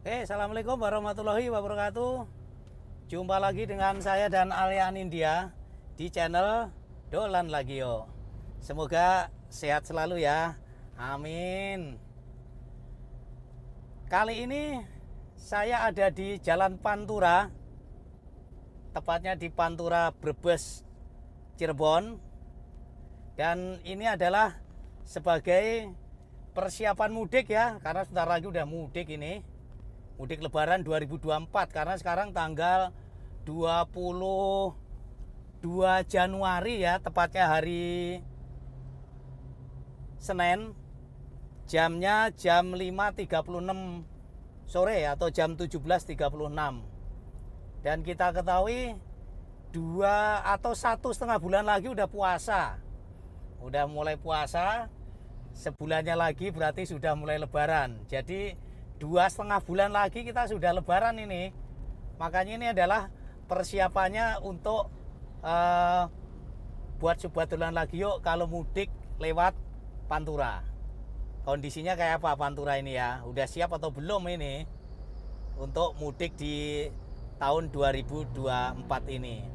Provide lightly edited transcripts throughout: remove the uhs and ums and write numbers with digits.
Assalamualaikum warahmatullahi wabarakatuh. Jumpa lagi dengan saya dan Alian India di channel Dolan Lagio. Semoga sehat selalu ya. Amin. Kali ini saya ada di Jalan Pantura, tepatnya di Pantura Brebes, Cirebon. Dan ini adalah sebagai persiapan mudik ya, karena sebentar lagi udah mudik ini. Mudik Lebaran 2024, karena sekarang tanggal 22 Januari ya, tepatnya hari Senin. Jamnya jam 5.36 sore atau jam 17.36. Dan kita ketahui 1,5 bulan lagi udah puasa. Udah mulai puasa. Sebulannya lagi berarti sudah mulai Lebaran. Jadi 2,5 bulan lagi kita sudah Lebaran ini. Makanya ini adalah persiapannya untuk buat Sobat Dolan Lagio kalau mudik lewat Pantura. Kondisinya kayak apa Pantura ini ya? Udah siap atau belum ini untuk mudik di tahun 2024 ini?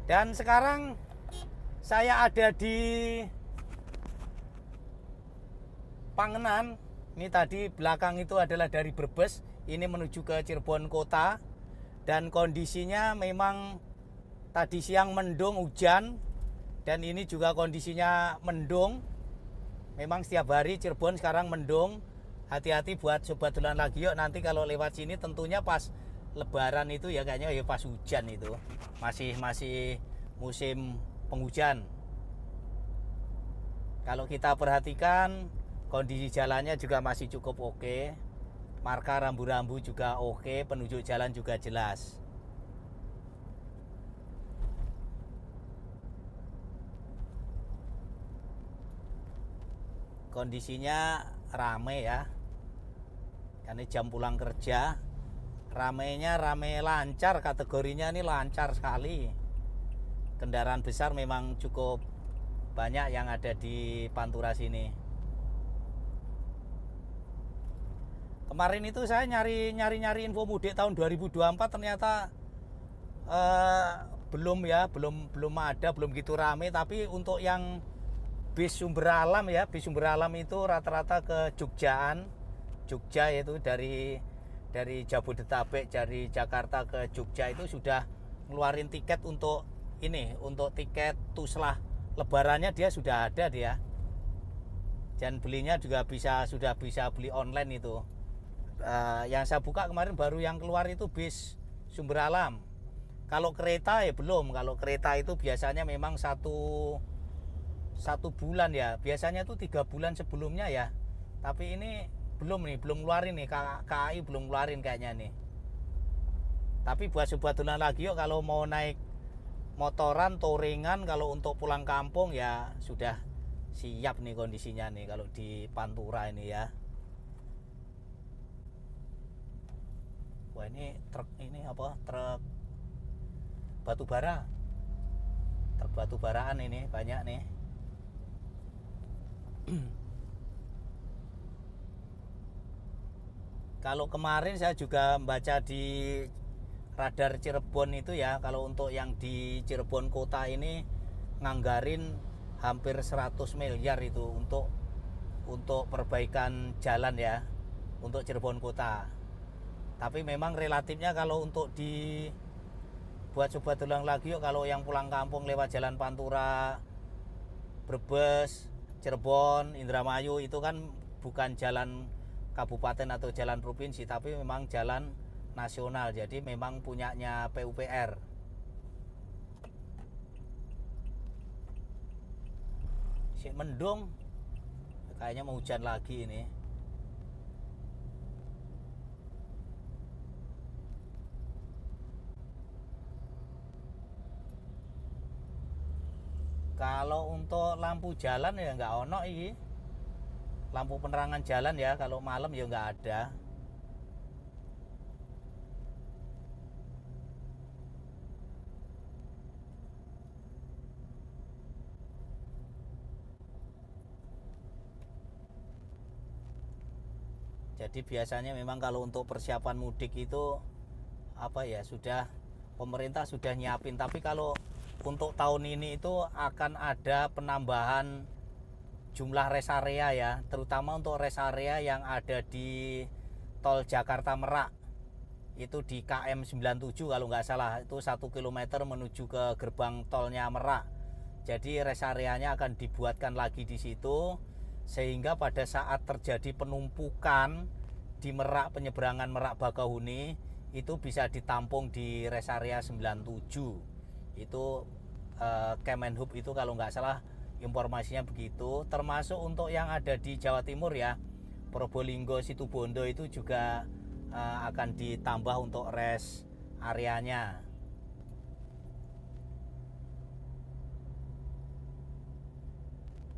Dan sekarang saya ada di Pangenan. Ini tadi belakang itu adalah dari Brebes, ini menuju ke Cirebon kota. Dan kondisinya memang tadi siang mendung hujan, dan ini juga kondisinya mendung. Memang setiap hari Cirebon sekarang mendung. Hati-hati buat Sobat Dolan Lagio nanti kalau lewat sini, tentunya pas Lebaran itu ya, kayaknya ya pas hujan itu. Masih musim penghujan. Kalau kita perhatikan kondisi jalannya juga masih cukup oke. Marka rambu-rambu juga oke, penunjuk jalan juga jelas. Kondisinya rame ya. Karena jam pulang kerja. Ramenya rame lancar, kategorinya ini lancar sekali. Kendaraan besar memang cukup banyak yang ada di Pantura sini. Kemarin itu saya nyari info mudik tahun 2024, ternyata belum ada, belum gitu rame. Tapi untuk yang bis sumber alam ya, bis sumber alam itu rata-rata ke Jogja, yaitu dari Jabodetabek, dari Jakarta ke Jogja itu sudah ngeluarin tiket untuk tiket tuslah Lebarannya, dia sudah ada dia. Dan belinya juga sudah bisa beli online itu. Yang saya buka kemarin baru yang keluar itu bis sumber alam. Kalau kereta ya belum. Kalau kereta itu biasanya memang satu bulan ya. Biasanya itu 3 bulan sebelumnya ya. Tapi ini belum ngeluarin nih. KAI belum ngeluarin kayaknya nih. Tapi buat Sobat Dolan Lagio kalau mau naik motoran, touringan, kalau untuk pulang kampung ya sudah siap nih kondisinya nih kalau di Pantura ini ya. Wah, ini truk batu bara. Truk batu baraan ini banyak nih. Kalau kemarin saya juga membaca di radar Cirebon itu ya, kalau untuk yang di Cirebon kota ini nganggarin hampir 100 miliar itu untuk perbaikan jalan ya, untuk Cirebon kota. Tapi memang relatifnya kalau untuk buat Sobat Dolan Lagio, kalau yang pulang kampung lewat jalan Pantura, Brebes, Cirebon, Indramayu itu kan bukan jalan kabupaten atau jalan provinsi, tapi memang jalan nasional. Jadi memang punyanya PUPR. Si mendung, kayaknya mau hujan lagi ini. Kalau untuk lampu jalan ya nggak ono ini. Lampu penerangan jalan ya kalau malam ya nggak ada. Jadi biasanya memang kalau untuk persiapan mudik itu apa ya, sudah pemerintah sudah nyiapin, tapi kalau untuk tahun ini itu akan ada penambahan jumlah rest area ya, terutama untuk rest area yang ada di tol Jakarta Merak. Itu di KM 97 kalau nggak salah, itu 1 km menuju ke gerbang tolnya Merak. Jadi rest areanya akan dibuatkan lagi di situ, sehingga pada saat terjadi penumpukan di Merak, penyeberangan Merak Bakauheni, itu bisa ditampung di rest area 97. Itu Kemenhub itu kalau nggak salah informasinya begitu. Termasuk untuk yang ada di Jawa Timur ya, Probolinggo, Situbondo itu juga akan ditambah untuk rest areanya.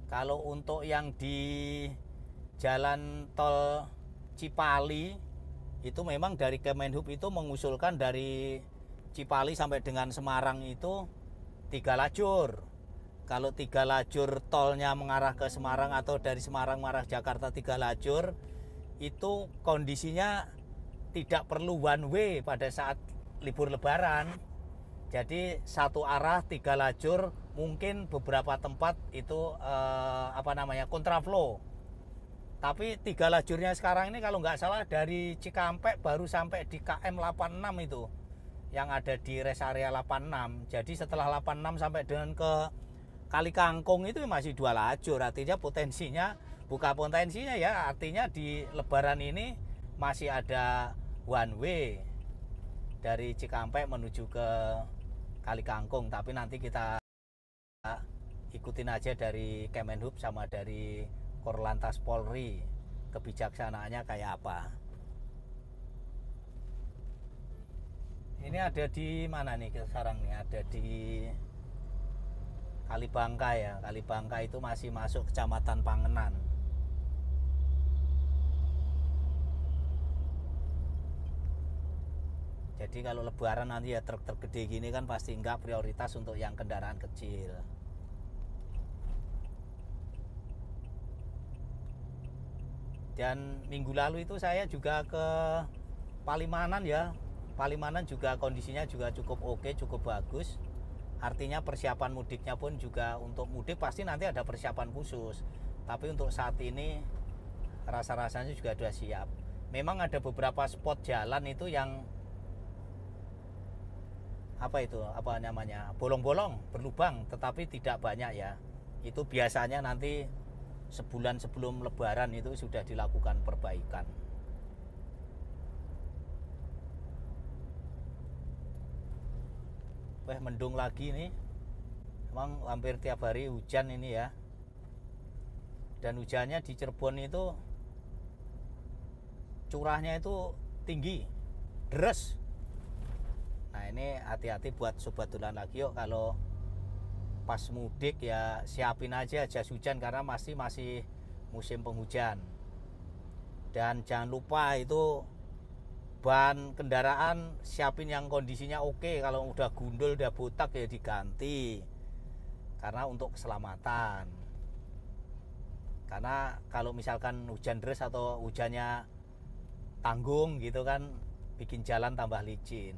Kalau untuk yang di jalan tol Cipali itu memang dari Kemenhub itu mengusulkan dari Cipali sampai dengan Semarang itu 3 lajur. Kalau 3 lajur tolnya mengarah ke Semarang atau dari Semarang mengarah Jakarta 3 lajur, itu kondisinya tidak perlu one way pada saat libur lebaran. Jadi satu arah 3 lajur, mungkin beberapa tempat itu kontraflow. Tapi 3 lajurnya sekarang ini kalau nggak salah dari Cikampek baru sampai di KM 86 itu, yang ada di rest area 86. Jadi setelah 86 sampai dengan ke Kali Kangkung itu masih 2 lajur. Artinya artinya di lebaran ini masih ada one way dari Cikampek menuju ke Kali Kangkung. Tapi nanti kita ikutin aja dari Kemenhub sama dari Korlantas Polri kebijaksanaannya kayak apa. Ini ada di mana nih sekarang nih? Ada di Kalibangka ya. Kalibangka itu masih masuk Kecamatan Pangenan. Jadi kalau lebaran nanti ya truk-truk gede gini kan pasti enggak prioritas untuk yang kendaraan kecil. Dan minggu lalu itu saya juga ke Palimanan ya. Palimanan juga kondisinya juga cukup oke, cukup bagus. Artinya persiapan mudiknya pun juga, untuk mudik pasti nanti ada persiapan khusus. Tapi untuk saat ini rasa-rasanya juga sudah siap. Memang ada beberapa spot jalan itu yang bolong-bolong, berlubang, tetapi tidak banyak ya. Itu biasanya nanti sebulan sebelum lebaran itu sudah dilakukan perbaikan. Mendung lagi nih. Emang hampir tiap hari hujan ini ya. Dan hujannya di Cirebon itu curahnya itu tinggi, deres. Nah ini hati-hati buat sobat dolan lagi yuk, kalau pas mudik ya siapin aja jas hujan karena masih musim penghujan. Dan jangan lupa itu ban kendaraan siapin yang kondisinya oke. Kalau udah gundul, udah botak ya diganti, karena untuk keselamatan. Karena kalau misalkan hujan deras atau hujannya tanggung gitu kan, bikin jalan tambah licin.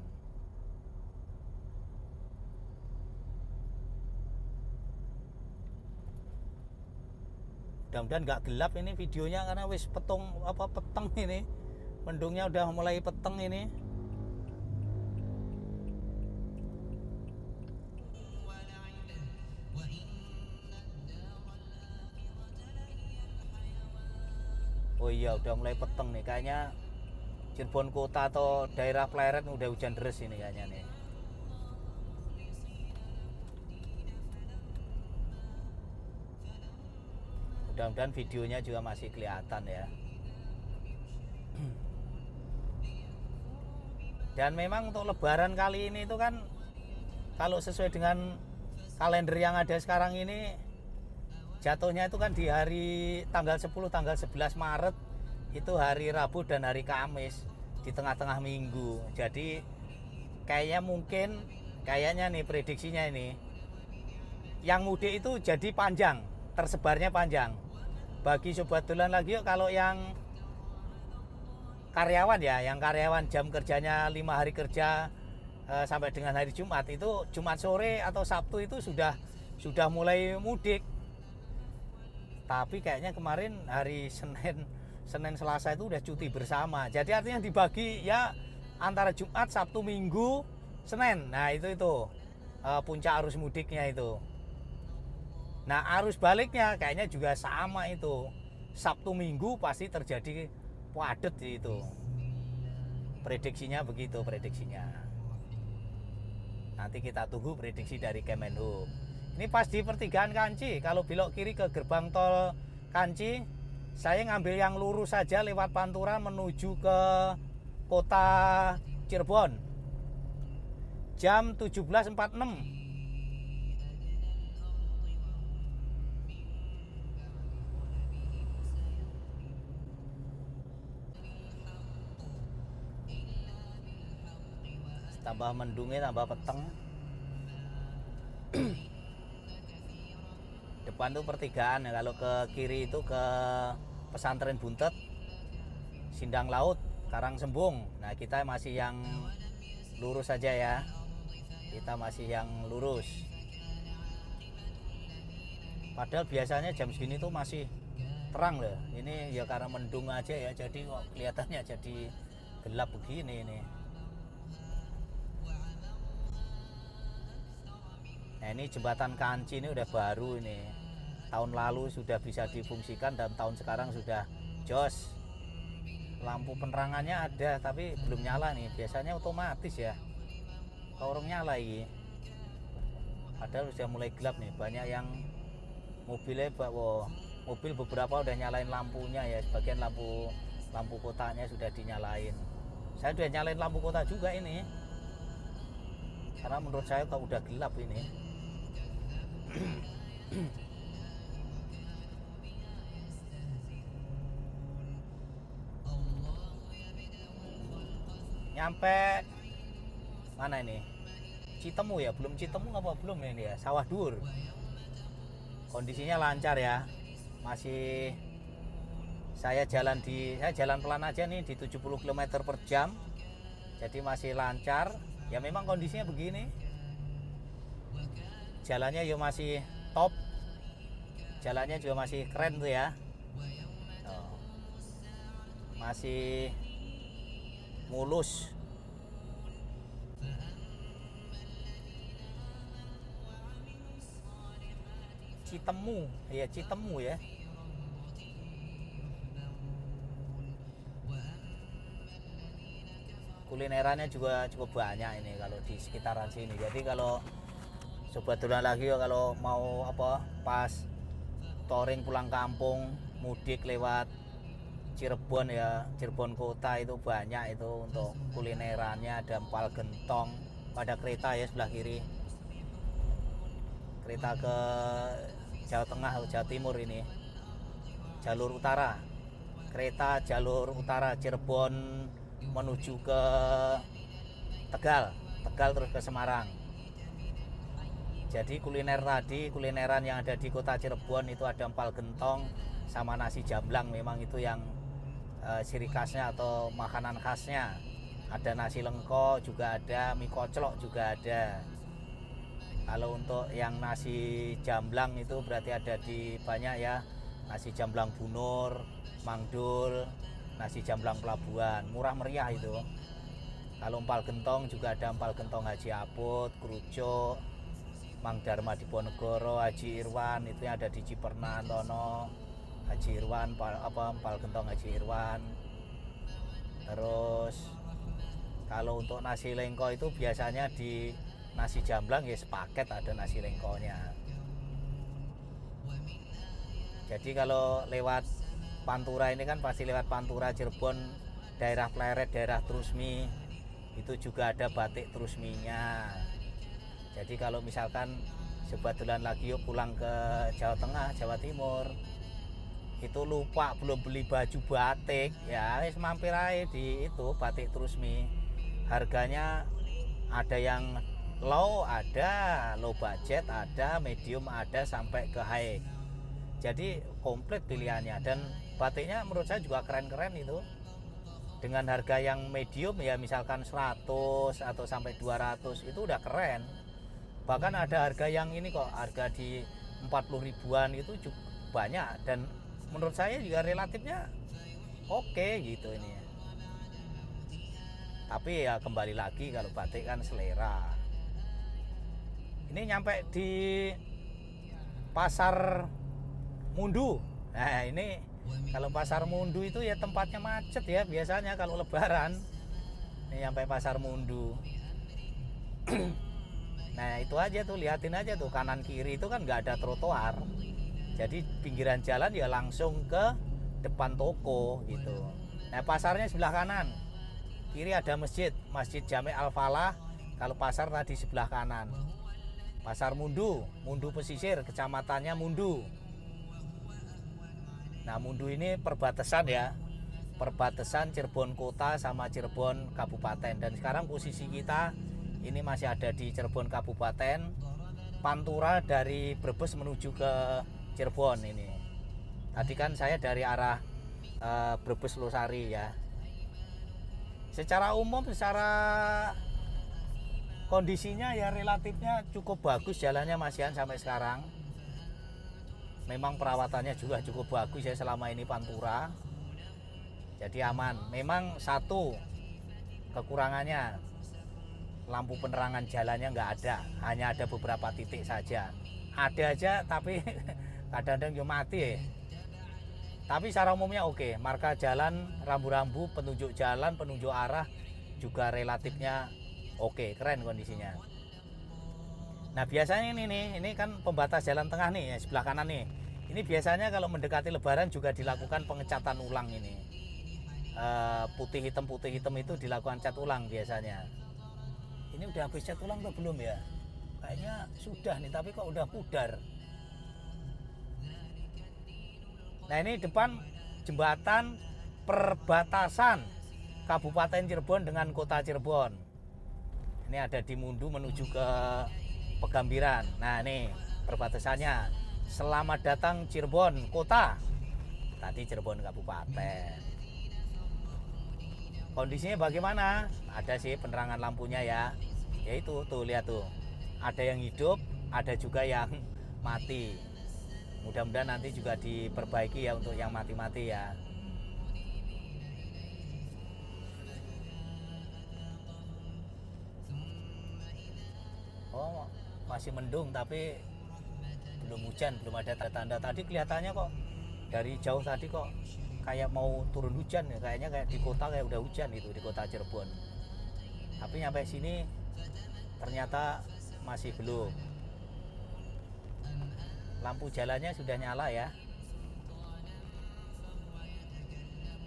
Mudah-mudahan nggak gelap ini videonya karena wis peteng ini. Mendungnya udah mulai peteng ini. Oh iya, udah mulai peteng nih. Kayaknya Cirebon kota atau daerah Pleret udah hujan deras ini kayaknya nih. Mudah-mudahan videonya juga masih kelihatan ya. Dan memang untuk lebaran kali ini itu kan, kalau sesuai dengan kalender yang ada sekarang ini, jatuhnya itu kan di hari tanggal 10, tanggal 11 Maret itu hari Rabu dan hari Kamis, di tengah-tengah minggu. Jadi kayaknya nih prediksinya ini, yang mudik itu jadi panjang, tersebarnya panjang. Bagi sobat dolan lagi yuk, kalau yang karyawan ya, yang karyawan jam kerjanya 5 hari kerja sampai dengan hari Jumat, itu Jumat sore atau Sabtu itu sudah mulai mudik. Tapi kayaknya kemarin hari Senin Selasa itu udah cuti bersama. Jadi artinya dibagi ya antara Jumat, Sabtu, Minggu, Senin. Nah itu puncak arus mudiknya itu. Nah arus baliknya kayaknya juga sama itu. Sabtu Minggu pasti terjadi padat itu. Prediksinya begitu prediksinya. Nanti kita tunggu prediksi dari Kemenhub. Ini pas di pertigaan Kanci. Kalau belok kiri ke gerbang tol Kanci, saya ngambil yang lurus saja lewat Pantura menuju ke kota Cirebon. Jam 17.46. Tambah mendungnya, tambah peteng. Depan tuh pertigaan ya, kalau ke kiri itu ke Pesantren Buntet, Sindang Laut, Karangsembung. Nah kita masih yang lurus saja ya, kita masih yang lurus. Padahal biasanya jam segini tuh masih terang loh. Ini ya karena mendung aja ya, jadi kok kelihatannya jadi gelap begini ini. Nah ini jembatan Kanci ini udah baru ini, tahun lalu sudah bisa difungsikan dan tahun sekarang sudah jos. Lampu penerangannya ada tapi belum nyala nih, biasanya otomatis ya, kalau orang nyala ini. Padahal sudah mulai gelap nih, banyak yang mobilnya mobil beberapa udah nyalain lampunya ya, sebagian lampu kotanya sudah dinyalain. Saya udah nyalain lampu kota juga ini, karena menurut saya kalau udah gelap ini. Nyampe mana ini? Citemu ya, belum Citemu apa belum ini ya, Sawah Dur. Kondisinya lancar ya, masih saya jalan pelan aja nih di 70 km per jam, jadi masih lancar ya. Memang kondisinya begini, jalannya juga masih top, jalannya juga masih keren tuh ya. Masih mulus. Citemu ya, Citemu ya. Kulinerannya juga cukup banyak ini kalau di sekitaran sini. Jadi kalau sobat dolan lagi ya, kalau mau pas touring pulang kampung, mudik lewat Cirebon ya, Cirebon kota itu banyak itu untuk kulinerannya. Ada empal gentong, pada kereta ya sebelah kiri, kereta ke Jawa Tengah atau Jawa Timur ini, jalur utara, kereta jalur utara Cirebon menuju ke Tegal terus ke Semarang. Jadi kulineran yang ada di kota Cirebon itu ada empal gentong sama nasi jamblang, memang itu yang ciri khasnya atau makanan khasnya. Ada nasi lengko juga ada, mie koclok juga ada. Kalau untuk yang nasi jamblang itu berarti ada di banyak ya, nasi jamblang Bunur, Mangdul, nasi jamblang Pelabuhan, murah meriah itu. Kalau empal gentong juga ada empal gentong Haji Aput, Krucuk, Mang Dharma Diponegoro, Haji Irwan itu yang ada di Cipernan Tono, Haji Irwan empal gentong Haji Irwan. Terus kalau untuk nasi lengko itu biasanya di nasi jamblang ya sepaket ada nasi lengkonya. Jadi kalau lewat Pantura ini kan pasti lewat Pantura Cirebon, daerah Pleret, daerah Trusmi, itu juga ada batik Trusminya. Jadi kalau misalkan sobat dolan lagi yuk pulang ke Jawa Tengah, Jawa Timur, itu lupa belum beli baju batik ya, wis mampir aja di itu batik Trusmi. Harganya ada yang low, ada low budget, ada medium, ada sampai ke high. Jadi komplit pilihannya, dan batiknya menurut saya juga keren-keren itu. dengan harga yang medium ya misalkan 100 atau sampai 200 itu udah keren. Bahkan ada harga yang ini kok, harga di 40 ribuan itu cukup banyak, dan menurut saya juga relatifnya oke gitu ini ya. Tapi ya kembali lagi kalau batik kan selera. Ini nyampe di pasar Mundu. Nah ini kalau pasar Mundu itu ya tempatnya macet ya biasanya kalau lebaran. Ini sampai pasar Mundu. Nah itu aja tuh, liatin aja tuh kanan kiri itu kan nggak ada trotoar. Jadi pinggiran jalan ya langsung ke depan toko gitu. Nah pasarnya sebelah kanan. Kiri ada masjid, Masjid Jami Al-Falah. Kalau pasar tadi sebelah kanan. Pasar Mundu, Mundu Pesisir, kecamatannya Mundu. Nah Mundu ini perbatasan ya, perbatasan Cirebon Kota sama Cirebon Kabupaten. Dan sekarang posisi kita ini masih ada di Cirebon Kabupaten, Pantura dari Brebes menuju ke Cirebon ini. Tadi kan saya dari arah Brebes Losari ya. Secara umum, secara kondisinya ya relatifnya cukup bagus jalannya Mas Yan sampai sekarang. Memang perawatannya juga cukup bagus ya selama ini Pantura. Jadi aman. Memang satu kekurangannya, lampu penerangan jalannya nggak ada, hanya ada beberapa titik saja. Ada aja tapi kadang-kadang ya mati ya. Tapi secara umumnya oke, marka jalan, rambu-rambu, penunjuk jalan, penunjuk arah juga relatifnya oke, keren kondisinya. Nah biasanya ini nih, ini kan pembatas jalan tengah nih, ya, sebelah kanan nih. Ini biasanya kalau mendekati Lebaran juga dilakukan pengecatan ulang ini. Putih hitam itu dilakukan cat ulang biasanya. Ini udah habis cat ulang atau belum ya? Kayaknya sudah nih, tapi kok udah pudar. Nah ini depan jembatan perbatasan Kabupaten Cirebon dengan Kota Cirebon. Ini ada di Mundu menuju ke Pegambiran. Nah ini perbatasannya. Selamat datang Cirebon Kota. Tadi Cirebon Kabupaten. Kondisinya bagaimana? Ada sih penerangan lampunya ya. Yaitu tuh lihat tuh. Ada yang hidup, ada juga yang mati. Mudah-mudahan nanti juga diperbaiki ya untuk yang mati-mati ya. Oh, masih mendung tapi belum hujan, belum ada tanda-tanda. Tadi kelihatannya kok dari jauh tadi kok kayak mau turun hujan ya. Kayaknya kayak di kota kayak udah hujan itu di kota Cirebon. Tapi nyampe sini ternyata masih belum. Lampu jalannya sudah nyala ya.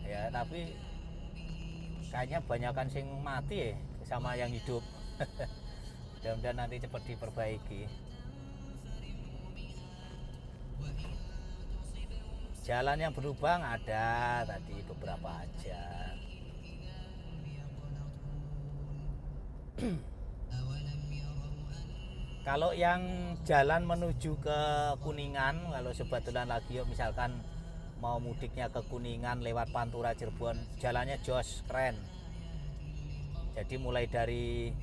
Ya, tapi kayaknya banyakan sing mati ya sama yang hidup. Mudah-mudahan nanti cepat diperbaiki. Jalan yang berlubang ada tadi beberapa aja. Kalau yang jalan menuju ke Kuningan, kalau kebetulan lagi yuk misalkan mau mudiknya ke Kuningan lewat Pantura Cirebon, jalannya jos, keren. Jadi mulai dari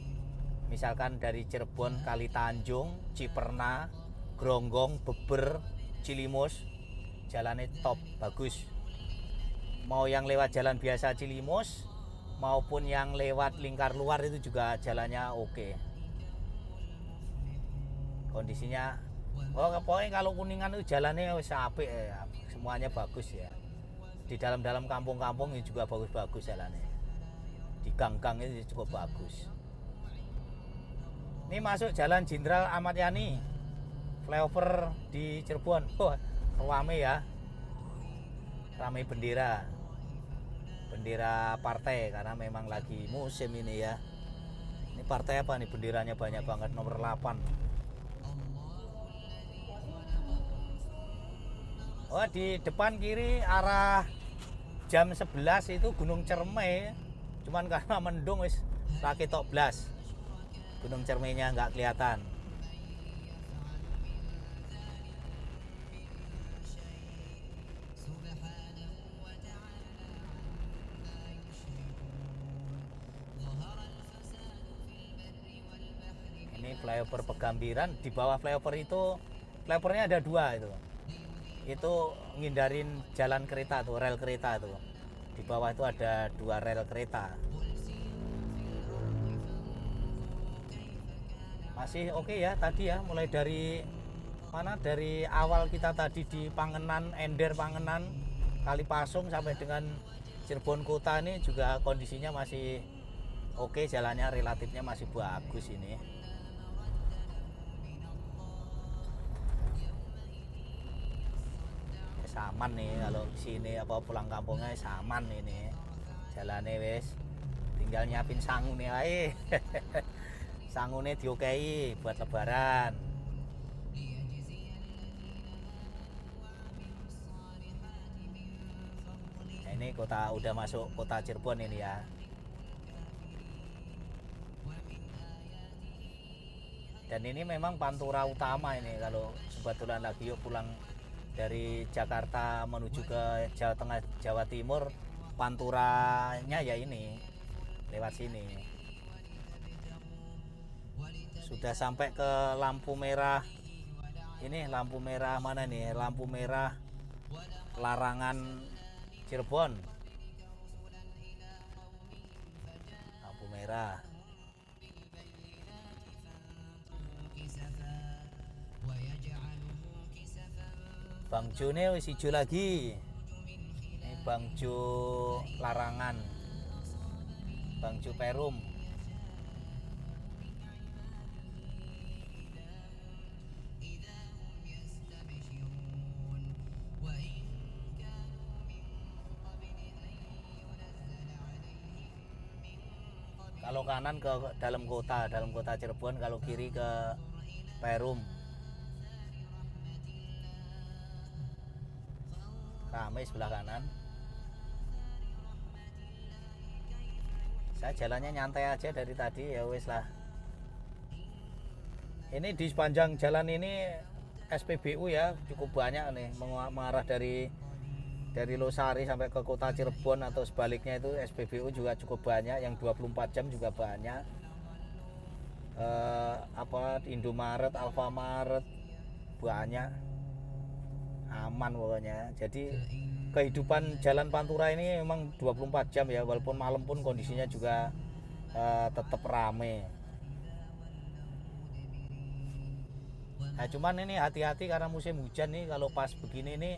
misalkan dari Cirebon, Kali Tanjung, Ciperna, Gronggong, Beber, Cilimus, jalannya top, bagus. Mau yang lewat jalan biasa Cilimus maupun yang lewat lingkar luar itu juga jalannya oke. Kondisinya pokoknya kalau Kuningan itu jalannya apik ya, semuanya bagus ya. Di dalam kampung-kampung ini juga bagus-bagus jalannya. Di gang-gang itu cukup bagus. Ini masuk Jalan Jenderal Ahmad Yani, flyover di Cirebon. Wah, rame ya, rame bendera partai karena memang lagi musim ini ya. Ini partai apa nih, benderanya banyak banget, nomor 8. Oh di depan kiri arah jam 11 itu Gunung Cermai, cuman karena mendung wis lagi tok blas, Gunung Cermainya nggak kelihatan. flyover Pegambiran. Di bawah flyover itu, flyovernya ada 2 itu ngindarin jalan kereta tuh, rel kereta tuh. Di bawah itu ada 2 rel kereta. Masih oke ya tadi ya, mulai dari mana, dari awal kita tadi di Pangenan, Ender Pangenan, Kalipasung sampai dengan Cirebon Kota ini juga kondisinya masih oke, jalannya relatifnya masih bagus ini. Saman nih kalau sini apa pulang kampungnya, saman ini jalannya wes, tinggal nyiapin sangu nih ae. Sangune diokei buat lebaran. Nah, ini udah masuk kota Cirebon ini ya. Dan ini memang pantura utama ini kalau sebetulnya lagi yuk pulang dari Jakarta menuju ke Jawa Tengah, Jawa Timur, panturanya ya ini lewat sini. Sudah sampai ke lampu merah. Ini lampu merah mana nih? Lampu merah Larangan Cirebon. Lampu merah. Bang Jo ini wis hijau lagi. Ini Bang Jo Larangan. Bang Jo Perum. Kalau kanan ke dalam kota Cirebon, kalau kiri ke Perum. Ramai sebelah kanan. Saya jalannya nyantai aja dari tadi ya wes lah. Ini di sepanjang jalan ini SPBU ya cukup banyak nih, mengarah dari Losari sampai ke kota Cirebon atau sebaliknya itu SPBU juga cukup banyak, yang 24 jam juga banyak. Indomaret, Alfamaret banyak, aman pokoknya. Jadi kehidupan jalan Pantura ini memang 24 jam ya, walaupun malam pun kondisinya juga tetap rame. Nah cuman ini hati-hati karena musim hujan nih, kalau pas begini nih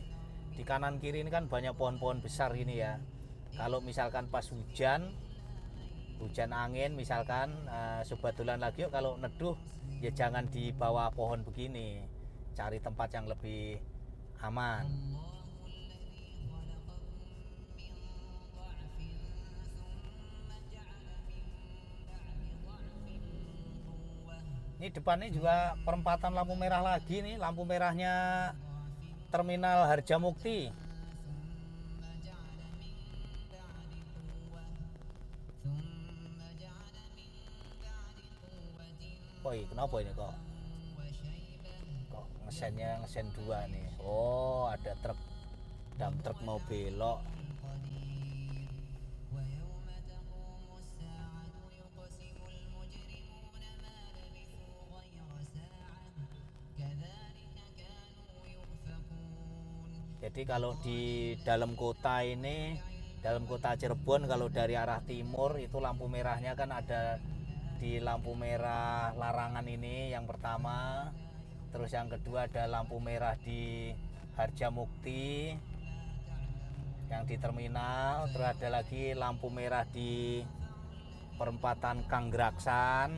di kanan kiri ini kan banyak pohon-pohon besar ini ya. Kalau misalkan pas hujan angin misalkan, sebetulnya lagi yuk kalau neduh ya jangan di bawah pohon begini, cari tempat yang lebih aman. Ini depannya juga perempatan lampu merah lagi nih, lampu merahnya Terminal Harjamukti. Kenapa ini kok ngesen 2 nih? Oh, ada dump truk mau belok. Jadi kalau di dalam kota ini, dalam kota Cirebon, kalau dari arah timur itu lampu merahnya kan ada di lampu merah Larangan ini yang pertama. Terus yang kedua ada lampu merah di Harjamukti yang di terminal. Terus ada lagi lampu merah di perempatan Kanggraksan.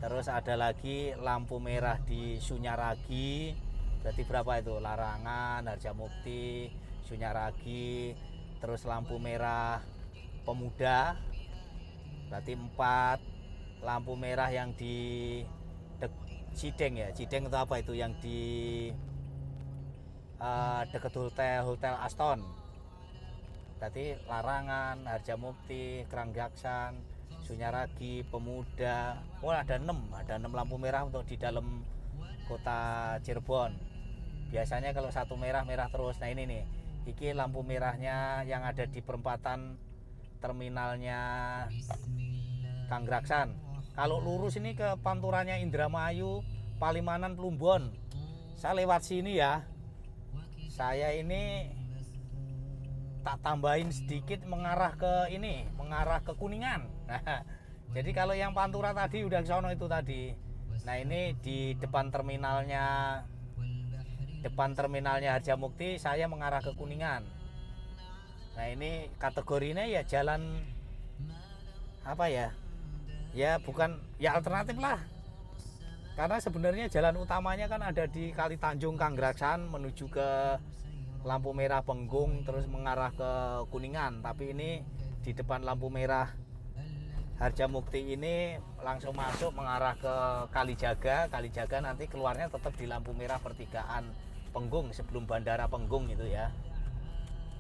Terus ada lagi lampu merah di Sunyaragi. Berarti berapa itu? Larangan, Harjamukti, Sunyaragi. Terus lampu merah Pemuda, berarti 4. Lampu merah yang di Cideng ya, Cideng itu apa itu, yang di dekat hotel Aston, berarti Larangan, Harjamukti, Kanggraksan, Sunyaragi, Pemuda. Ada 6 lampu merah untuk di dalam kota Cirebon. Biasanya kalau satu merah terus. Nah ini nih, iki lampu merahnya yang ada di perempatan terminalnya Kanggraksan Kalau lurus ini ke panturannya Indramayu, Palimanan, Plumbon. Saya lewat sini ya. Saya ini tak tambahin sedikit mengarah ke ini, mengarah ke Kuningan. Nah, jadi kalau yang Pantura tadi udah ke sono itu tadi. Nah, ini di depan terminalnya Harjamukti, saya mengarah ke Kuningan. Nah, ini kategorinya ya jalan apa ya? Ya bukan ya alternatif lah. Karena sebenarnya jalan utamanya kan ada di Kali Tanjung Kanggraksan menuju ke lampu merah Penggung terus mengarah ke Kuningan, tapi ini di depan lampu merah Harjamukti ini langsung masuk mengarah ke Kalijaga nanti keluarnya tetap di lampu merah pertigaan Penggung sebelum bandara Penggung itu ya.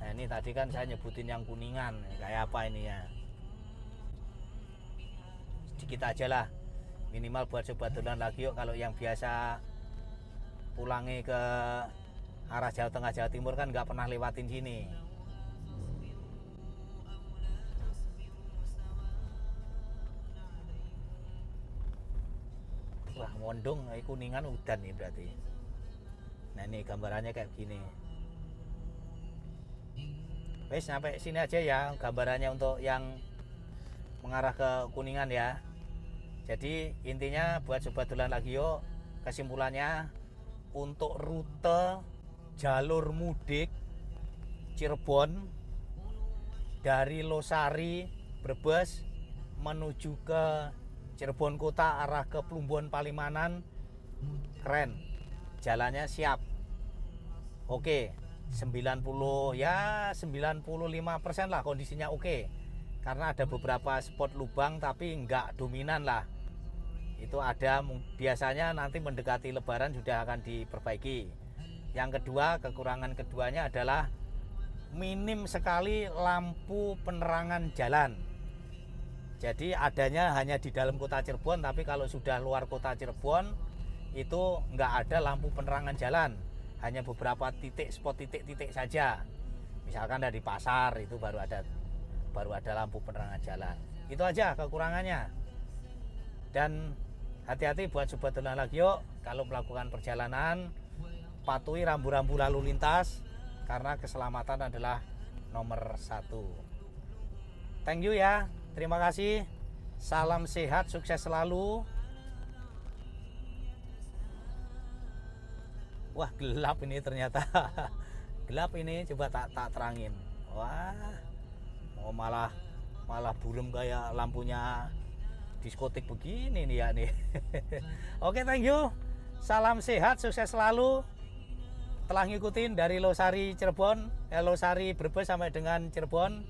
Nah, ini tadi kan saya nyebutin yang Kuningan, kayak apa ini ya, sedikit aja lah, minimal buat sobat dolan lagi yuk. Kalau yang biasa pulangnya ke arah Jawa Tengah Jawa Timur kan nggak pernah lewatin sini. Wah, Mondong Kuningan udan nih berarti. Nah, ini gambarannya kayak gini. Wes sampai sini aja ya gambarannya untuk yang mengarah ke Kuningan ya. Jadi intinya buat sobat dolan lagi yuk, kesimpulannya untuk rute jalur mudik Cirebon dari Losari Brebes menuju ke Cirebon kota arah ke Plumbon Palimanan keren, jalannya siap. Oke, 95% lah kondisinya oke. Karena ada beberapa spot lubang tapi nggak dominan lah. Itu ada, biasanya nanti mendekati Lebaran sudah akan diperbaiki. Yang kedua, kekurangan keduanya adalah minim sekali lampu penerangan jalan. Jadi adanya hanya di dalam kota Cirebon, tapi kalau sudah luar kota Cirebon itu nggak ada lampu penerangan jalan. Hanya beberapa titik, spot titik-titik saja. Misalkan dari pasar itu baru ada lampu penerangan jalan. Itu aja kekurangannya. Dan hati-hati buat sobat dolan lagi yuk, kalau melakukan perjalanan patuhi rambu-rambu lalu lintas karena keselamatan adalah nomor 1. Thank you ya, terima kasih. Salam sehat, sukses selalu. Wah, gelap ini ternyata. Gelap ini, coba tak terangin. Wah, oh, malah burem kayak lampunya diskotik begini nih ya nih. Oke, thank you. Salam sehat, sukses selalu. Telah ngikutin dari Losari Cirebon, Losari Brebes sampai dengan Cirebon.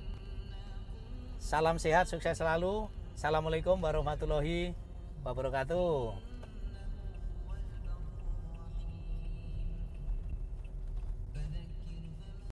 Salam sehat, sukses selalu. Assalamualaikum warahmatullahi wabarakatuh.